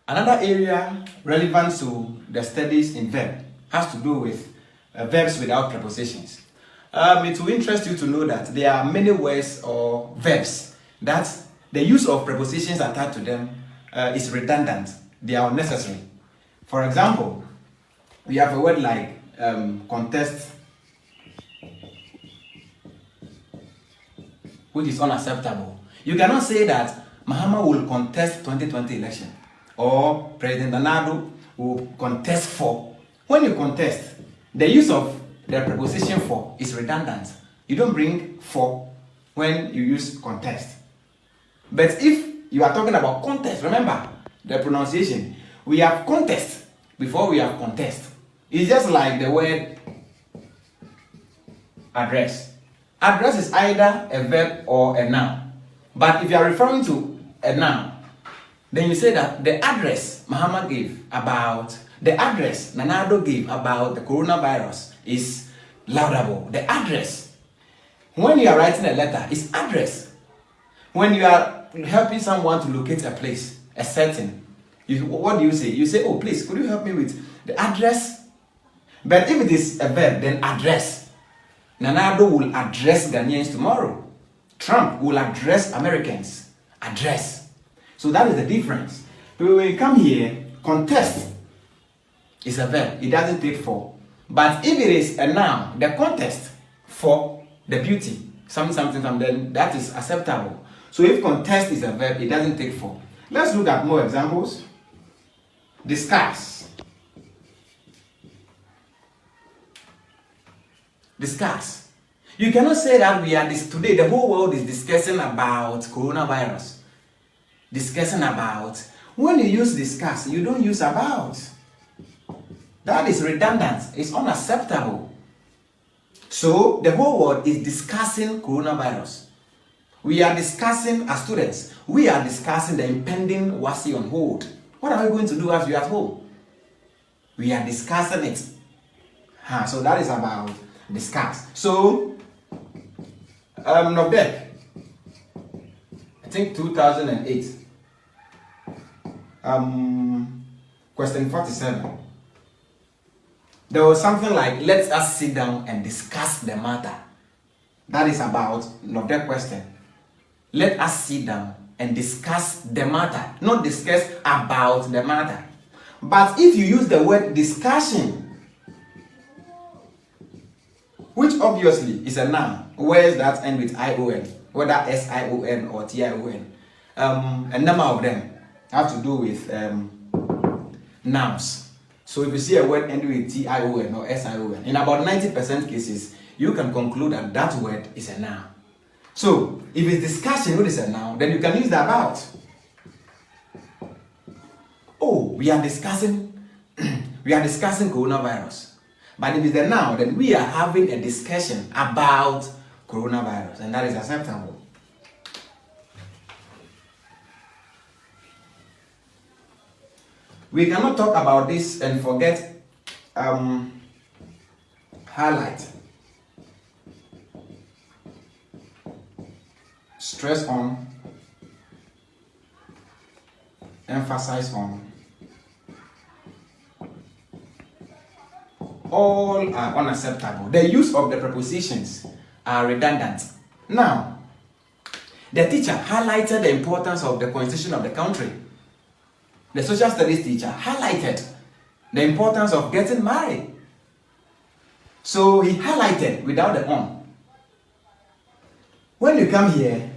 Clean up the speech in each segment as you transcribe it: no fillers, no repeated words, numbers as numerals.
Another area relevant to the studies in verb has to do with verbs without prepositions. It will interest you to know that there are many words or verbs that the use of prepositions attached to them is redundant. They are unnecessary. For example, we have a word like contest, which is unacceptable. You cannot say that Mahama will contest 2020 election or President Anado will contest for. When you contest, the use of the preposition for is redundant. You don't bring for when you use contest. But if you are talking about contest, remember the pronunciation. We have contest before we have contest. It's just like the word address. Address is either a verb or a noun. But if you are referring to a noun, then you say that the address Muhammad gave about, the address Nanado gave about the coronavirus is laudable. The address, when you are writing a letter, is address. When you are helping someone to locate a place, a setting, what do you say? You say, oh, please, could you help me with the address? But if it is a verb, then address. Nanado will address Ghanaians tomorrow. Trump will address Americans. Address. So that is the difference. But when you come here, contest is a verb. It doesn't take for. But if it is a noun, the contest for the beauty, something, then that is acceptable. So if contest is a verb, it doesn't take for. Let's look at more examples. Discuss. Discuss. You cannot say that we are today, the whole world is discussing about coronavirus. Discussing about. When you use discuss, you don't use about. That is redundant. It's unacceptable. So the whole world is discussing coronavirus. We are discussing as students. We are discussing the impending WASI on hold. What are we going to do as we are at home? We are discussing it. So that is about discuss. So Nobek, I think 2008. Question 47. There was something like, let us sit down and discuss the matter. That is about Nobek question. Let us sit down and discuss the matter, not discuss about the matter. But if you use the word discussion, which obviously is a noun, words that end with I-O-N, whether S-I-O-N or T-I-O-N, a number of them have to do with nouns. So if you see a word ending with T-I-O-N or S-I-O-N, in about 90% cases, you can conclude that that word is a noun. So if it's discussion, what is a noun, then you can use the about. Oh, we are discussing coronavirus. But if it's a noun, then we are having a discussion about coronavirus, and that is acceptable. We cannot talk about this and forget highlight, stress on, emphasize on. All are unacceptable. The use of the prepositions are redundant. Now, the teacher highlighted the importance of the constitution of the country. The social studies teacher highlighted the importance of getting married. So he highlighted without the on. When you come here,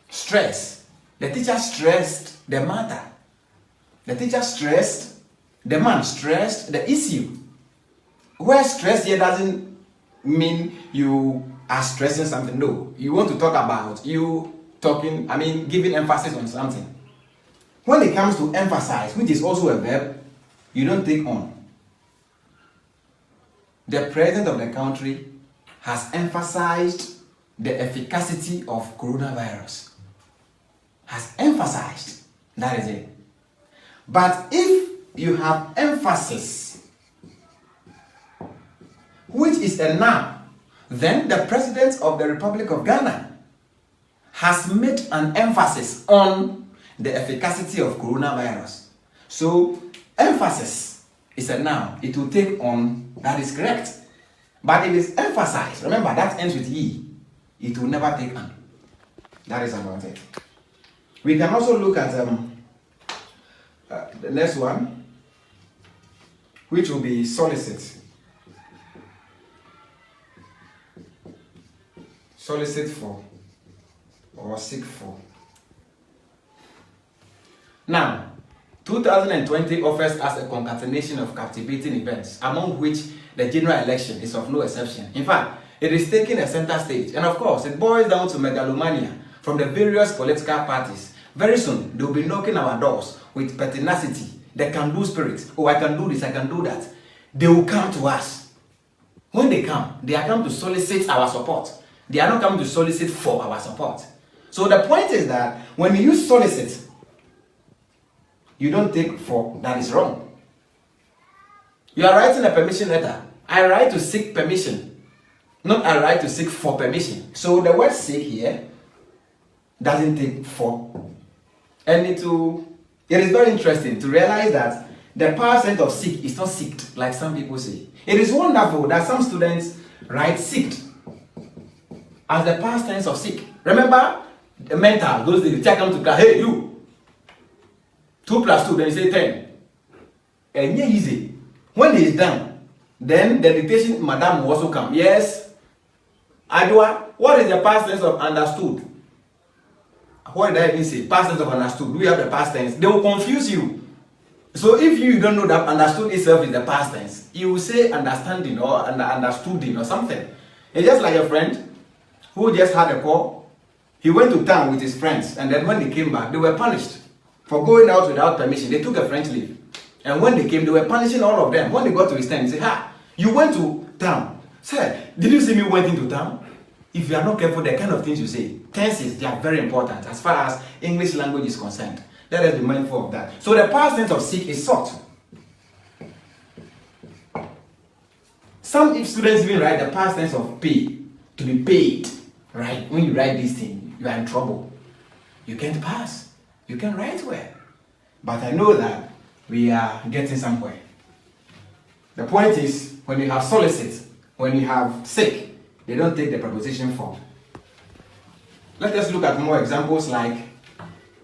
stress. The teacher stressed the matter. The teacher stressed, the man stressed the issue. Where stress here doesn't mean you are stressing something. No, you want to talk about giving emphasis on something. When it comes to emphasize, which is also a verb, you don't take on. The president of the country has emphasized the efficacy of coronavirus. Has emphasized. That is it. But if you have emphasis, which is a noun, then the President of the Republic of Ghana has made an emphasis on the efficacy of coronavirus. So emphasis is a noun. It will take on, that is correct. But if it's emphasized, remember that ends with E, it will never take on. That is about it. We can also look at the next one, which will be solicit. Solicit for or seek for. Now, 2020 offers us a concatenation of captivating events, among which the general election is of no exception. In fact, it is taking a center stage, and of course, it boils down to megalomania from the various political parties. Very soon, they will be knocking our doors with pertinacity, the can-do spirit. Oh, I can do this, I can do that. They will come to us. When they come, they are come to solicit our support. They are not coming to solicit for our support. So the point is that when you use solicit, you don't take for, that is wrong. You are writing a permission letter. I write to seek permission, not I write to seek for permission. So the word seek here doesn't take for. And it is very interesting to realize that the past tense of seek is not seeked, like some people say. It is wonderful that some students write seeked as the past tense of seek. Remember the mentor, those days, the teacher comes to class, hey you, 2 plus 2, then you say 10. And yeah, easy. When it is done, then the dictation madam will also come. Yes, Adwa, what is the past tense of understood? What did I even say? Past tense of understood. Do we have the past tense? They will confuse you. So if you don't know that understood itself is the past tense, you will say understanding or understooding or something. It's just like a friend who just had a call. He went to town with his friends, and then when they came back, they were punished for going out without permission. They took a French leave. And when they came, they were punishing all of them. When they got to his tent, he said, ha, you went to town. Sir, did you see me went into town? If you are not careful, the kind of things you say, tenses, they are very important as far as English language is concerned. Let us be mindful of that. So the past tense of seek is sought. Some students even write the past tense of pay, to be paid. Right? When you write this thing, you are in trouble. You can't pass. You can write well. But I know that we are getting somewhere. The point is, when you have solicit, when you have seek, they don't take the preposition for. Let us look at more examples like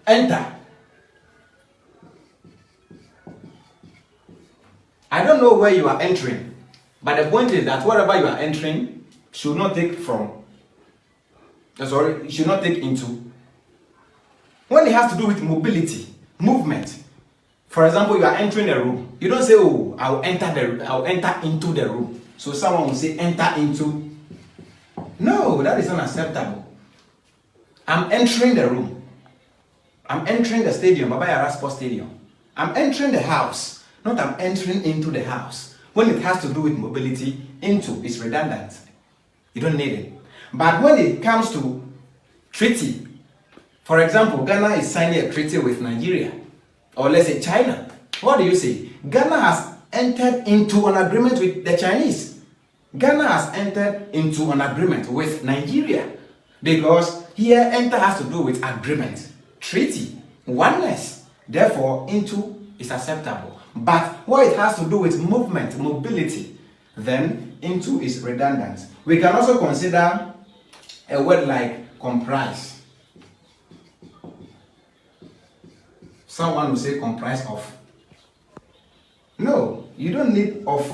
enter. I don't know where you are entering, but the point is that whatever you are entering should not take from. Sorry, should not take into. When it has to do with mobility, movement. For example, you are entering a room. You don't say, oh, I'll enter into the room. So someone will say enter into. No, that is unacceptable. I'm entering the room. I'm entering the stadium, Baba Yara Sports Stadium. I'm entering the house, not I'm entering into the house. When it has to do with mobility, into is redundant. You don't need it. But when it comes to treaty, for example, Ghana is signing a treaty with Nigeria, or let's say China. What do you say? Ghana has entered into an agreement with the Chinese. Ghana has entered into an agreement with Nigeria. Because here, enter has to do with agreement, treaty, oneness. Therefore, into is acceptable. But what it has to do with movement, mobility, then into is redundant. We can also consider a word like comprise. Someone will say comprise of. No, you don't need of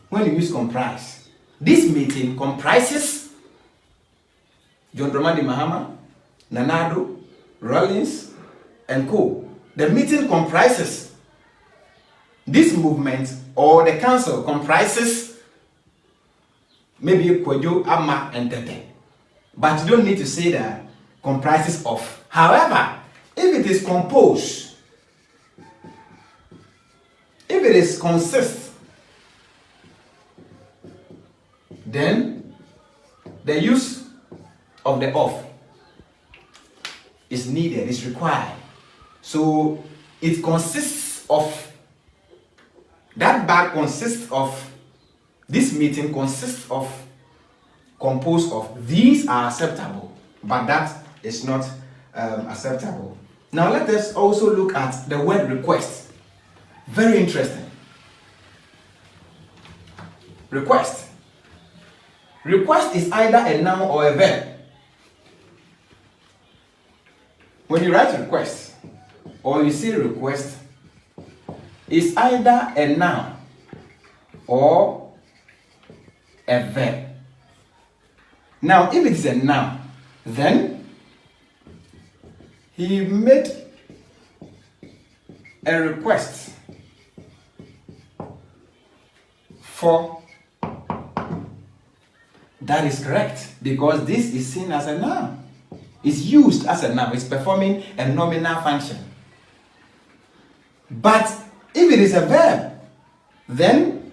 when you use comprise. This meeting comprises John Dramani Mahama, Nanado, Rollins, and co. The meeting comprises. This movement or the council comprises maybe Kwejo, Ama, and Tete. But you don't need to say that comprises of. However, if it is composed, if it is consists, then the use of the of is needed, is required. So it consists of, that bag consists of, this meeting consists of, composed of. These are acceptable, but that is not acceptable. Now let us also look at the word request. Very interesting. Request. Request is either a noun or a verb. When you write request or you say request, it's either a noun or a verb. Now, if it is a noun, then he made a request for. That is correct, because this is seen as a noun. It's used as a noun. It's performing a nominal function. But if it is a verb, then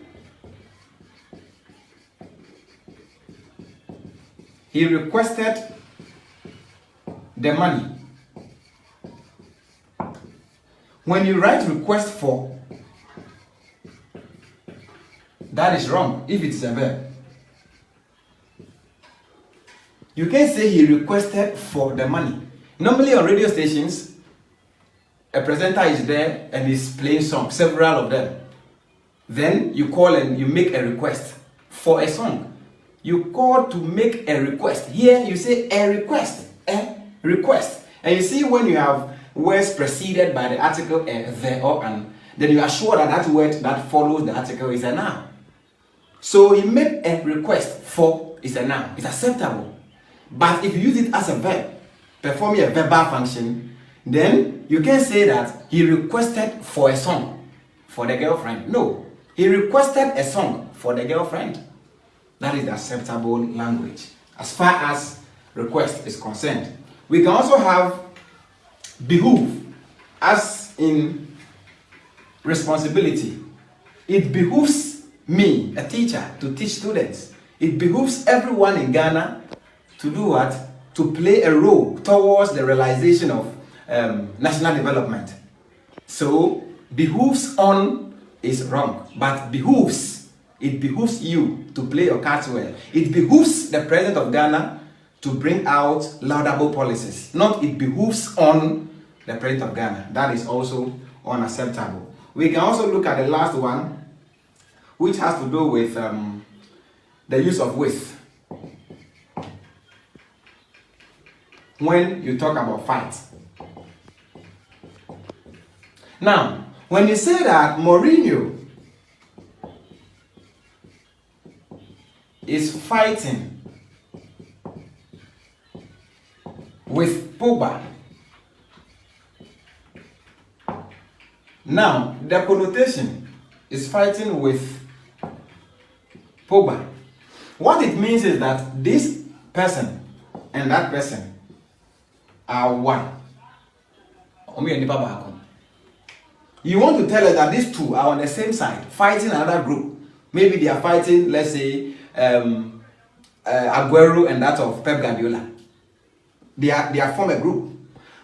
he requested the money. When you write request for, that is wrong if it's a verb. You can say he requested for the money. Normally on radio stations, a presenter is there and is playing songs, several of them. Then you call and you make a request for a song. You call to make a request. Here you say a request, a request. And you see when you have words preceded by the article a, the, or an, then you are sure that that word that follows the article is a noun. So he made a request for is a noun. It's acceptable. But if you use it as a verb, performing a verbal function, then you can say that he requested for a song for the girlfriend. No, he requested a song for the girlfriend. That is the acceptable language as far as request is concerned. We can also have behoove, as in responsibility. It behooves me, a teacher, to teach students. It behooves everyone in Ghana to do what? To play a role towards the realization of national development. So, behooves on is wrong, but behooves, it behooves you to play your cards well. It behooves the president of Ghana to bring out laudable policies, not it behooves on the president of Ghana. That is also unacceptable. We can also look at the last one, which has to do with the use of with. When you talk about fight. Now, when you say that Mourinho is fighting with Pogba, now the connotation is fighting with Pogba. What it means is that this person and that person are one. You want to tell us that these two are on the same side, fighting another group. Maybe they are fighting, let's say, Aguero and that of Pep Guardiola. They are form a group.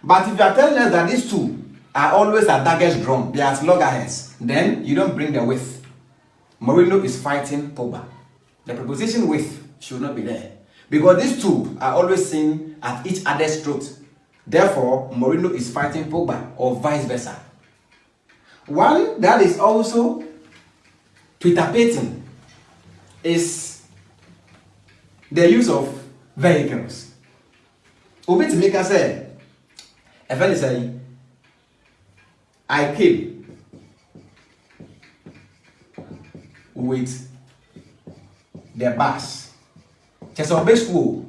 But if you are telling us that these two are always at daggers drawn, they are at loggerheads, then you don't bring them with. Mourinho is fighting Pogba. The preposition with should not be there. Because these two are always seen at each other's throat. Therefore, Mourinho is fighting Pogba, or vice versa. One that is also Twitter-pating is the use of vehicles. Obitimika said, if I say, I came with the bus. Just on base school,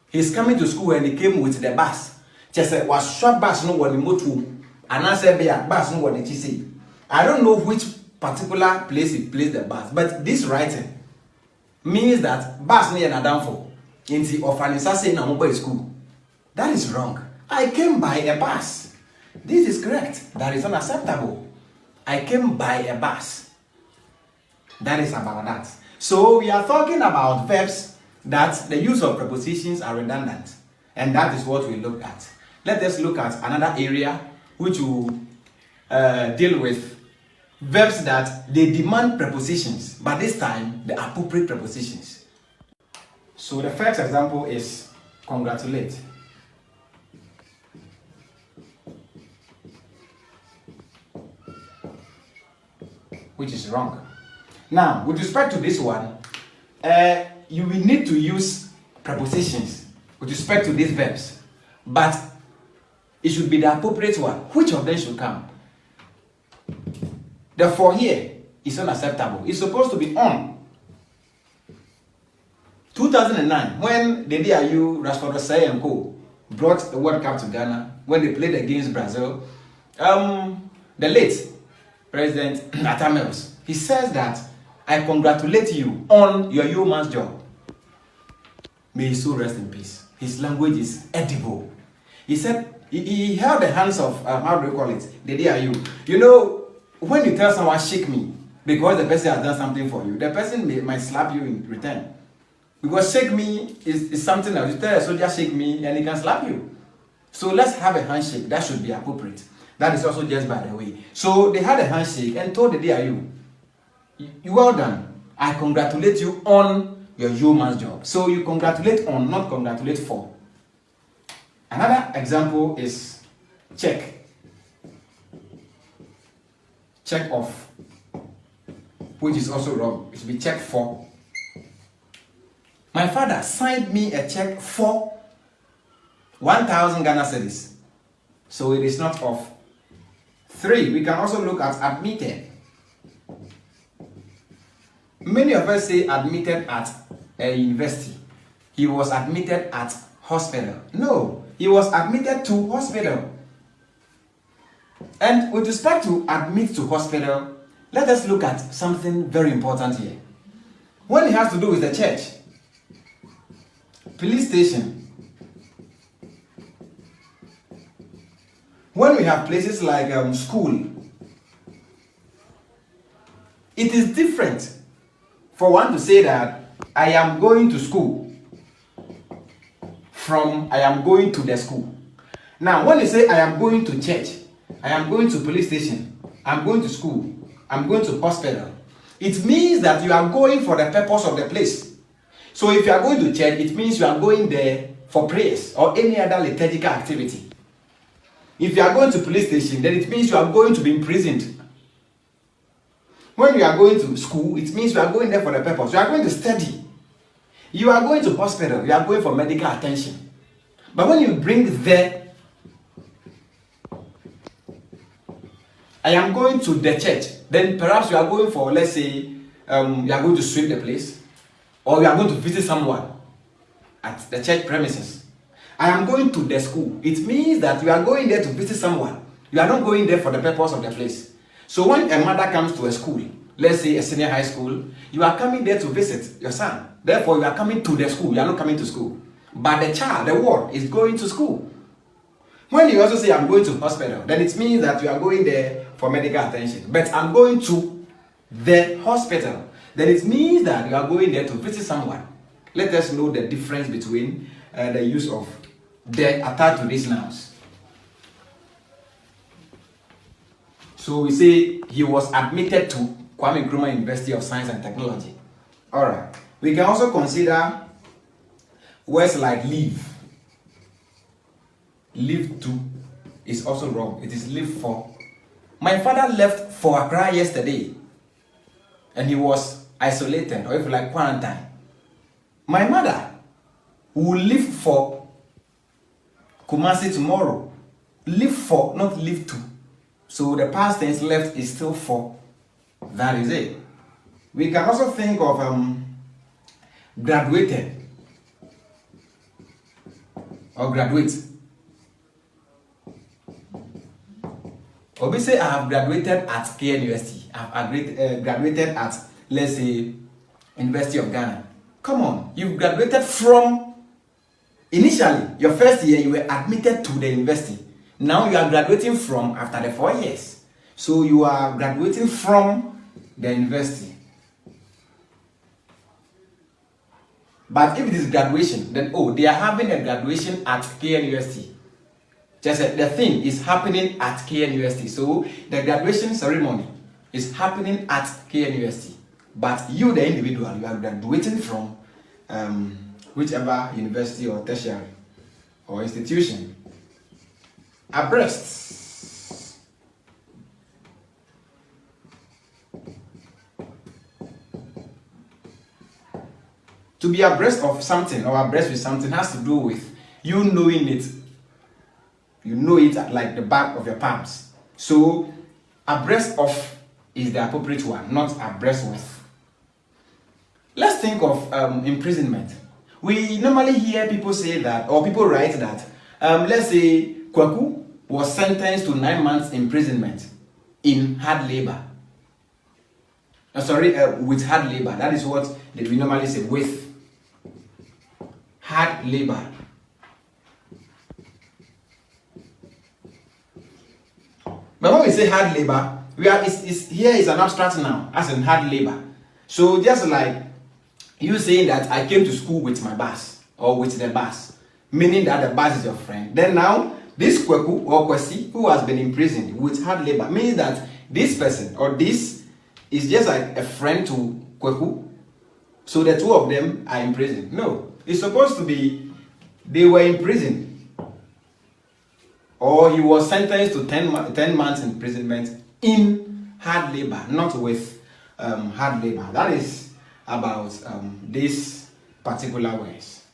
he's coming to school and he came with the bus. Just was short bus no one motu, and I said, "Be a bus no one say." I don't know which particular place he placed the bus, but this writing means that bus near na downfall into Ofanisa say na mobile school. That is wrong. I came by a bus. This is correct. That is unacceptable. I came by a bus. That is about that. So we are talking about verbs that the use of prepositions are redundant, and that is what we look at. Let us look at another area which will deal with verbs that they demand prepositions, but this time the appropriate prepositions. So the first example is congratulate. which is wrong. Now, with respect to this one, you will need to use prepositions with respect to these verbs, but it should be the appropriate one. Which of them should come? The for here is unacceptable. It's supposed to be on. 2009, when the DIU, Rashford Say and Co. brought the World Cup to Ghana, when they played against Brazil, the late President Atamels, he says that, I congratulate you on your yeoman's job. May he so rest in peace. His language is edible. He said, he held the hands of, how do you call it? The DIU. You know, when you tell someone, shake me, because the person has done something for you, the person might slap you in return. Because shake me is something else. You tell a soldier, shake me, and he can slap you. So let's have a handshake. That should be appropriate. That is also just by the way. So they had a handshake and told the DIU, you well done. I congratulate you on your yeoman's job. So you congratulate on, not congratulate for. Another example is check. Check off, which is also wrong. It should be check for. My father signed me a check for 1,000 Ghana cedis. So it is not off. 3, we can also look at admitted. Many of us say admitted at a university. He was admitted at hospital. No, he was admitted to hospital. And with respect to admit to hospital, let us look at something very important here. When it has to do with the church, police station, when we have places like school, it is different for one to say that I am going to school from I am going to the school. Now, when you say I am going to church, I am going to police station, I'm going to school, I'm going to hospital, it means that you are going for the purpose of the place. So if you are going to church, it means you are going there for prayers or any other liturgical activity. If you are going to police station, then it means you are going to be imprisoned. When you are going to school, it means you are going there for the purpose. You are going to study. You are going to hospital. You are going for medical attention. But when you bring there, I am going to the church, then perhaps you are going for, let's say, you are going to sweep the place, or you are going to visit someone at the church premises. I am going to the school. It means that you are going there to visit someone. You are not going there for the purpose of the place. So when a mother comes to a school, let's say a senior high school, you are coming there to visit your son. Therefore, you are coming to the school. You are not coming to school. But the child, the ward, is going to school. When you also say I'm going to hospital, then it means that you are going there for medical attention. But I'm going to the hospital, then it means that you are going there to visit someone. Let us know the difference between the use of the attached to these nouns. So we say he was admitted to Kwame Nkrumah University of Science and Technology. Alright. We can also consider words like leave. Leave to is also wrong. It is leave for. My father left for Accra yesterday and he was isolated, or if you like, quarantine. My mother will leave for Kumasi tomorrow. Leave for, not leave to. So the past tense left is still for. That is it. We can also think of graduated or graduate. Or we say I have graduated at K University. I have graduated at, let's say, University of Ghana. Come on, you graduated from, initially, your first year you were admitted to the university. Now you are graduating from after the 4 years. So you are graduating from the university. But if it is graduation, then they are having a graduation at K University. Just the thing is happening at K University. So the graduation ceremony is happening at K University. But you, the individual, you are graduating from whichever university or tertiary or institution. Abreast. To be abreast of something or abreast with something has to do with you knowing it. You know it like the back of your palms. So abreast of is the appropriate one, not abreast with. Let's think of imprisonment. We normally hear people say that, or people write that, let's say Kwaku was sentenced to 9 months imprisonment in hard labor. With hard labor. That is what we normally say, with hard labor. But when we say hard labor, here is an abstract noun, as in hard labor. So just like you saying that I came to school with my bus or with the bus, meaning that the bus is your friend. Then now this Kweku or Kwesi who has been imprisoned with hard labor means that this person or this is just like a friend to Kweku. So the two of them are in prison. No, it's supposed to be they were in prison. Or he was sentenced to 10 months imprisonment in hard labor, not with hard labor. That is about these particular words.